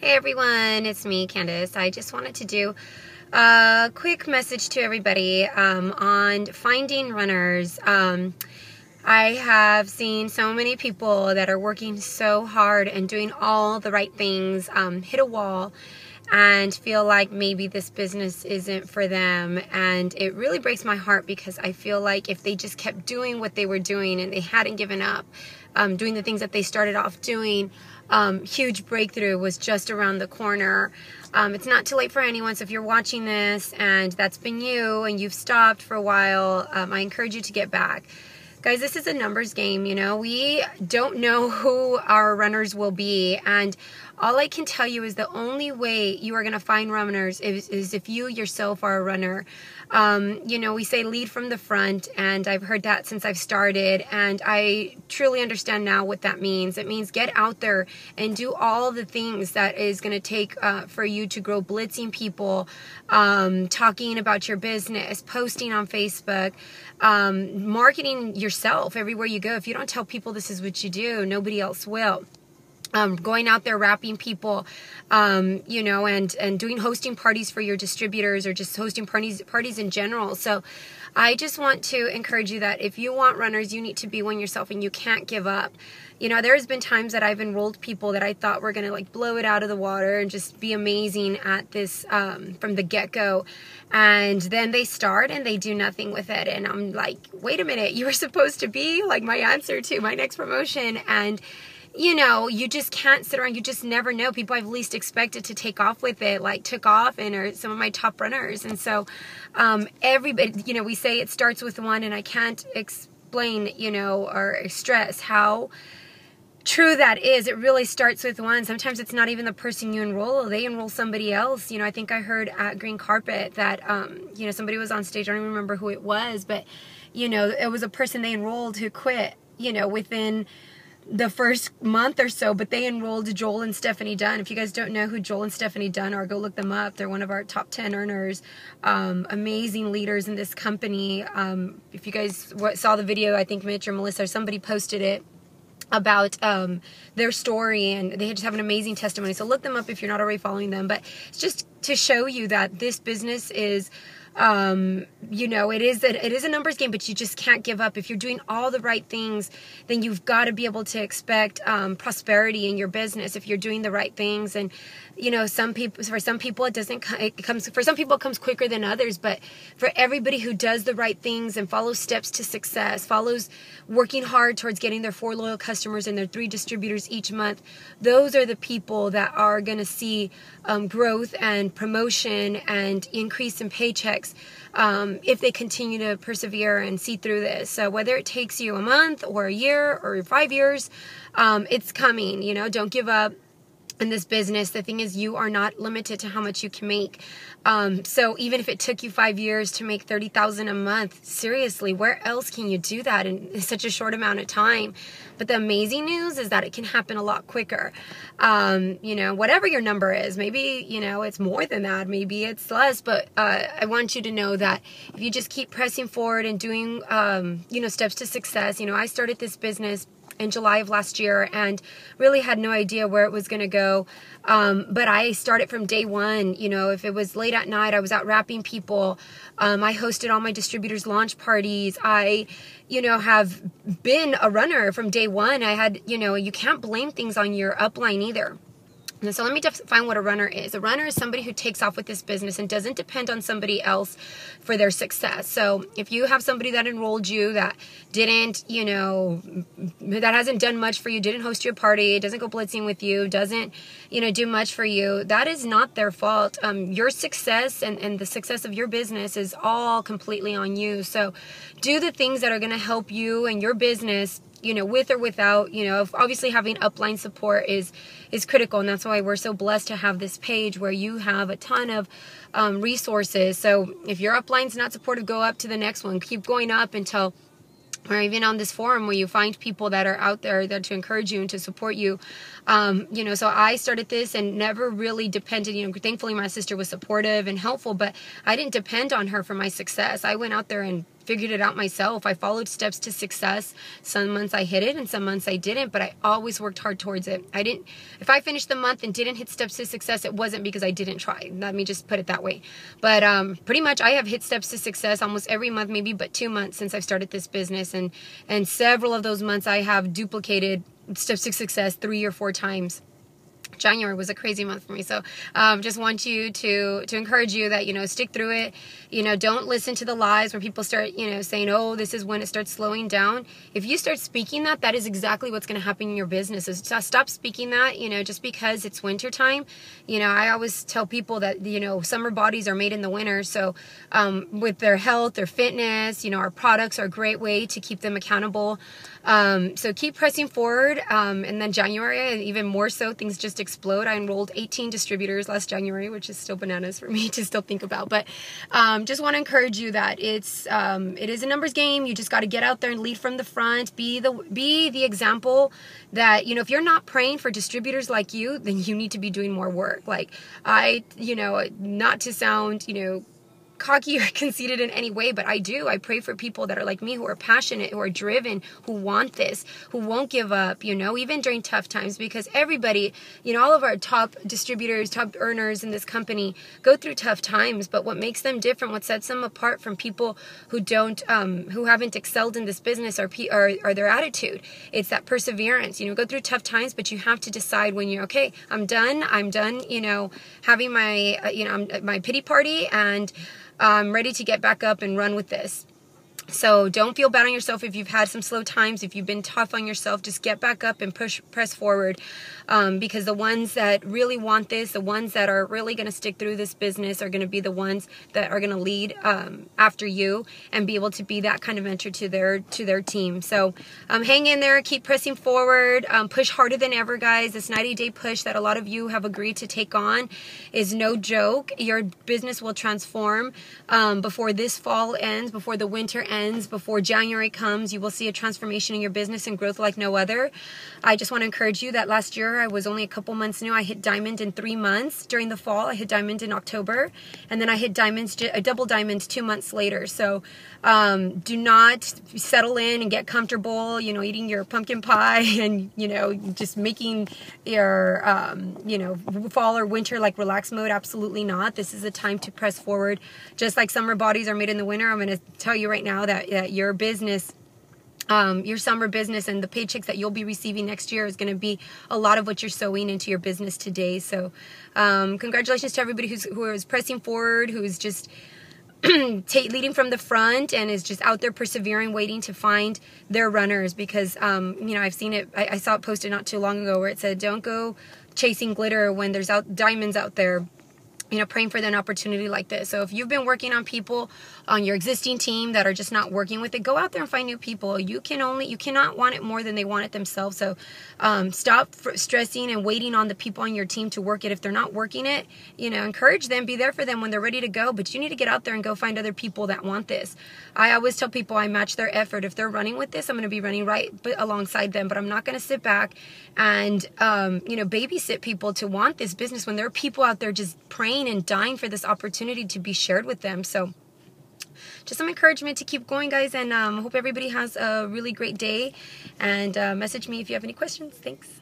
Hey everyone, it's me, Candace. I just wanted to do a quick message to everybody on finding runners. I have seen so many people that are working so hard and doing all the right things, hit a wall and feel like maybe this business isn't for them. And it really breaks my heart because I feel like if they just kept doing what they were doing and they hadn't given up, doing the things that they started off doing, huge breakthrough was just around the corner. It's not too late for anyone, so if you're watching this and that's been you and you've stopped for a while, I encourage you to get back. Guys, this is a numbers game, you know. We don't know who our runners will be, and all I can tell you is the only way you are going to find runners is if you yourself are a runner. You know, we say lead from the front, and I've heard that since I've started, and I truly understand now what that means. It means get out there and do all the things that is going to take for you to grow, blitzing people, talking about your business, posting on Facebook, marketing yourself everywhere you go. If you don't tell people this is what you do, nobody else will. Going out there, rapping people, you know, and doing hosting parties for your distributors or just hosting parties in general. So I just want to encourage you that if you want runners, you need to be one yourself and you can't give up. You know, there's been times that I've enrolled people that I thought were going to like blow it out of the water and just be amazing at this from the get-go. And then they start and they do nothing with it. And I'm like, wait a minute, you were supposed to be like my answer to my next promotion. And you know, you just can't sit around. You just never know. People I've least expected to take off with it, like took off and are some of my top runners. And so everybody, you know, we say it starts with one, and I can't explain, you know, or stress how true that is. It really starts with one. Sometimes it's not even the person you enroll. They enroll somebody else. You know, I think I heard at Green Carpet that, you know, somebody was on stage. I don't even remember who it was, but, you know, it was a person they enrolled who quit, you know, within the first month or so, but they enrolled Joel and Stephanie Dunn. If you guys don't know who Joel and Stephanie Dunn are, go look them up. They're one of our top 10 earners, amazing leaders in this company. If you guys saw the video, I think Mitch or Melissa or somebody posted it about their story, and they just have an amazing testimony. So look them up if you're not already following them. But it's just to show you that this business is you know, it is a numbers game, but you just can't give up. If you're doing all the right things, then you've got to be able to expect prosperity in your business if you're doing the right things. And you know, for some people it comes quicker than others, but for everybody who does the right things and follows steps to success, follows working hard towards getting their 4 loyal customers and their 3 distributors each month, those are the people that are going to see growth and promotion and increase in paychecks if they continue to persevere and see through this. So whether it takes you a month or a year or 5 years, it's coming. You know, don't give up in this business. The thing is, you are not limited to how much you can make. So even if it took you 5 years to make $30,000 a month, seriously, where else can you do that in such a short amount of time? But the amazing news is that it can happen a lot quicker. You know, whatever your number is, maybe, you know, it's more than that, maybe it's less, but I want you to know that if you just keep pressing forward and doing, you know, steps to success. You know, I started this business in July of last year and really had no idea where it was going to go. But I started from day one. You know, if it was late at night, I was out rapping people. I hosted all my distributors' launch parties. I, you know, have been a runner from day one. I had, you know, you can't blame things on your upline either. And so let me define what a runner is. A runner is somebody who takes off with this business and doesn't depend on somebody else for their success. So if you have somebody that enrolled you that didn't, you know, that hasn't done much for you, didn't host your party, doesn't go blitzing with you, doesn't, you know, do much for you, that is not their fault. Your success and the success of your business is all completely on you. So do the things that are going to help you and your business, you know, with or without, you know, obviously having upline support is critical. And that's why we're so blessed to have this page where you have a ton of resources. So if your upline's not supportive, go up to the next one. Keep going up until, or even on this forum where you find people that are out there that to encourage you and to support you. You know, so I started this and never really depended, you know, thankfully my sister was supportive and helpful, but I didn't depend on her for my success. I went out there and figured it out myself. I followed steps to success. Some months I hit it and some months I didn't, but I always worked hard towards it. If I finished the month and didn't hit steps to success, it wasn't because I didn't try. Let me just put it that way. But pretty much I have hit steps to success almost every month, maybe but 2 months since I've started this business. And several of those months I have duplicated steps to success 3 or 4 times. January was a crazy month for me. So just want you to encourage you that, stick through it. Don't listen to the lies when people start, saying, oh, this is when it starts slowing down. If you start speaking that is exactly what's going to happen in your business. So stop speaking that, just because it's winter time. I always tell people that, summer bodies are made in the winter. So with their health, their fitness, our products are a great way to keep them accountable. So keep pressing forward. And then January, and even more so, things just explode. I enrolled 18 distributors last January, which is still bananas for me to still think about. But just want to encourage you that it is a numbers game. You just got to get out there and lead from the front. Be the example that, if you're not praying for distributors like you, then you need to be doing more work. Like not to sound, cocky or conceited in any way, but I pray for people that are like me, who are passionate, who are driven, who want this, who won't give up, even during tough times, because everybody, all of our top distributors, top earners in this company go through tough times. But what makes them different, what sets them apart from people who who haven't excelled in this business are their attitude. It's that perseverance, go through tough times, but you have to decide when you're okay, I'm done, having my, my pity party, and I'm ready to get back up and run with this. So don't feel bad on yourself if you've had some slow times, if you've been tough on yourself. Just get back up and press forward, because the ones that really want this, the ones that are really going to stick through this business, are going to be the ones that are going to lead after you and be able to be that kind of mentor to their team. So hang in there, keep pressing forward, push harder than ever, guys. This 90-day push that a lot of you have agreed to take on is no joke. Your business will transform before this fall ends, before the winter ends. Before January comes. You will see a transformation in your business and growth like no other. I just want to encourage you that last year I was only a couple months new. I hit diamond in 3 months during the fall. I hit diamond in October, and then I hit a double diamond 2 months later. So do not settle in and get comfortable, eating your pumpkin pie and, just making your, fall or winter like relax mode. Absolutely not. This is a time to press forward. Just like summer bodies are made in the winter, I'm going to tell you right now that your business, your summer business, and the paychecks that you'll be receiving next year is going to be a lot of what you're sowing into your business today. So congratulations to everybody who is pressing forward, who's just leading from the front and is just out there persevering, waiting to find their runners. Because I've seen it, I saw it posted not too long ago where it said, don't go chasing glitter when there's diamonds out there. Praying for an opportunity like this. So if you've been working on people on your existing team that are just not working with it, go out there and find new people. You cannot want it more than they want it themselves. So stop stressing and waiting on the people on your team to work it. If they're not working it, encourage them, be there for them when they're ready to go. But you need to get out there and go find other people that want this. I always tell people I match their effort. If they're running with this, I'm going to be running right alongside them. But I'm not going to sit back and babysit people to want this business when there are people out there just praying and dying for this opportunity to be shared with them. So just some encouragement to keep going, guys, and hope everybody has a really great day, and message me if you have any questions. Thanks.